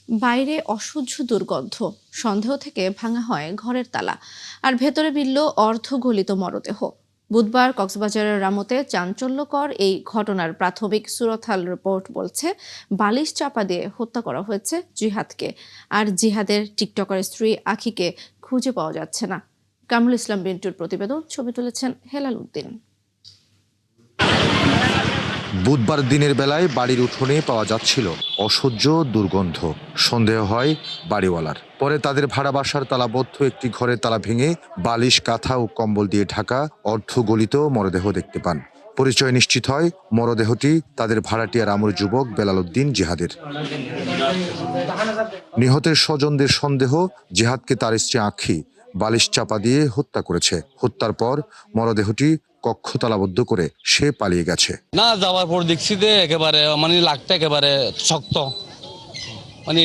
বাইরে অসহ্য দুর্গন্ধ, সন্দেহ থেকে ভাঙা হয় ঘরের তালা, আর ভেতরে মিলল অর্ধগলিত মরদেহ। বুধবার কক্সবাজারের রামুতে চাঞ্চল্যকর এই ঘটনার প্রাথমিক সুরতহাল রিপোর্ট বলছে বালিশ চাপা দিয়ে হত্যা করা হয়েছে জিহাদকে, আর জিহাদের টিকটকার স্ত্রী আখিকে খুঁজে পাওয়া যাচ্ছে না। কামরুল ইসলাম বিন্টুর প্রতিবেদন, ছবি তুলেছেন হেলাল উদ্দিন। বুধবার দিনের বেলায় বাড়ির উঠোনে পাওয়া যাচ্ছিল অসহ্য দুর্গন্ধ। সন্দেহ হয় বাড়িওয়ালার। পরে তাদের ভাড়া বাসার তালাবদ্ধ একটি ঘরের তালা ভেঙে বালিশ, কাঁথা ও কম্বল দিয়ে ঢাকা অর্ধগলিত মরদেহ দেখতে পান। পরিচয় নিশ্চিত হয় মরদেহটি তাদের ভাড়াটিয়া রামুর যুবক বেলাল উদ্দিন জিহাদের। নিহতের স্বজনদের সন্দেহ জিহাদকে তার স্ত্রী আখি বালিশ চাপা দিয়ে হত্যা করেছে। হত্যার পর মরদেহটি কক্ষ তালাবদ্ধ করে সে পালিয়ে গেছে। না, যাওয়ার পর দেখছি যে একেবারে লাকটা একেবারে শক্ত,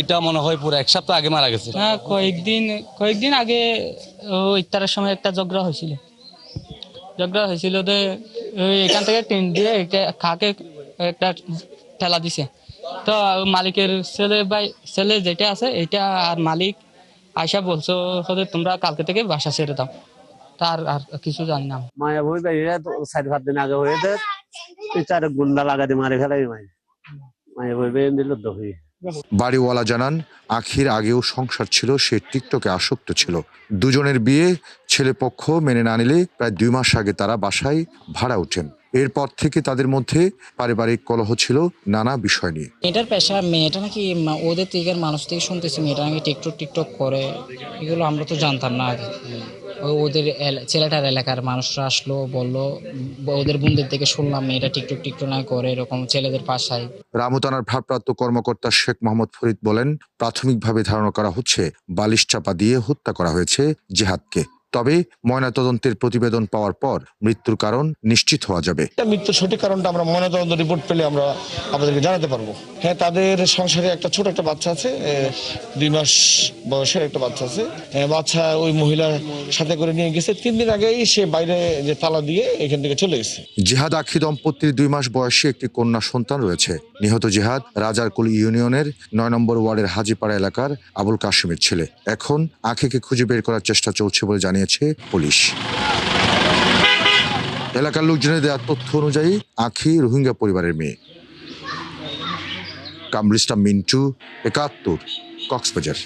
এটা মনে হয় পুরো এক সপ্তাহ আগে মারা গেছে। হ্যাঁ, কয়েকদিন আগে ইফতারের সময় একটা ঝগড়া হয়েছিল এখান থেকে টিন দিয়ে খাকে একটা ঠেলা দিছে। তো মালিকের ছেলে যেটা আছে এটা, আর মালিক আয়সা বলছো তোমরা কালকে থেকে বাসা ছেড়ে দাও। তার আর কিছু জানি না। মায়া বই বাইরে 4-5 দিন আগে হয়ে চার গুন্ডা লাগা দিয়ে মারে ফেলাই মায়া বই বেয়ে দিল দহি। বাড়িওয়ালা জানান, আখির আগেও সংসার ছিল, সে টিকটকে আসক্ত ছিল। দুজনের বিয়ে ছেলে পক্ষ মেনে না নিলে প্রায় 2 মাস আগে তারা বাসায় ভাড়া ওঠেন। এরপর থেকে তাদের মধ্যে পারিবারিক কলহ ছিল নানা বিষয় নিয়ে। এটার পেশা, মেয়েটা নাকি ওদের থেকে মানুষ থেকে শুনতেছি মেয়েটা নাকি টিকটক করে। এগুলো আমরা তো জানতাম না আগে। ওদের ছেলেটার এলাকার মানুষরা আসলো, বললো, ওদের বোনদের থেকে শুনলাম মেয়েটা টিকটক না করে, এরকম ছেলেদের পাশায়। রামু থানার ভারপ্রাপ্ত কর্মকর্তা শেখ মোহাম্মদ ফরিদ বলেন, প্রাথমিকভাবে ধারণা করা হচ্ছে বালিশ চাপা দিয়ে হত্যা করা হয়েছে জিহাদকে। তবে ময়নাতদন্তের প্রতিবেদন পাওয়ার পর মৃত্যুর কারণ নিশ্চিত হওয়া যাবে। মৃত্যুর সঠিক কারণটা আমরা ময়নাতদন্ত রিপোর্ট পেলে আমরা আপনাদেরকে জানাতে পারবো। হ্যাঁ, তাদের সংসারে ছোট একটা বাচ্চা আছে, 2 মাস বয়সের একটা বাচ্চা আছে। বাচ্চা ওই মহিলার সাথে করে নিয়ে গেছে। 3 দিন আগেই সে বাইরে যে তালা দিয়ে এখান থেকে চলে গেছে। জিহাদ আখি দম্পতির 2 মাস বয়সী একটি কন্যা সন্তান রয়েছে। নিহত জিহাদ রাজারকুল ইউনিয়নের 9 নম্বর ওয়ার্ডের হাজিপাড়া এলাকার আবুল কাশিমের ছেলে। এখন আখিকে খুঁজে বের করার চেষ্টা চলছে বলে জানিয়েছে পুলিশ। এলাকার লোকজনের দেওয়া তথ্য অনুযায়ী আখি রোহিঙ্গা পরিবারের মেয়ে। কামরুল ইসলাম মিন্টু, 71, কক্সবাজার।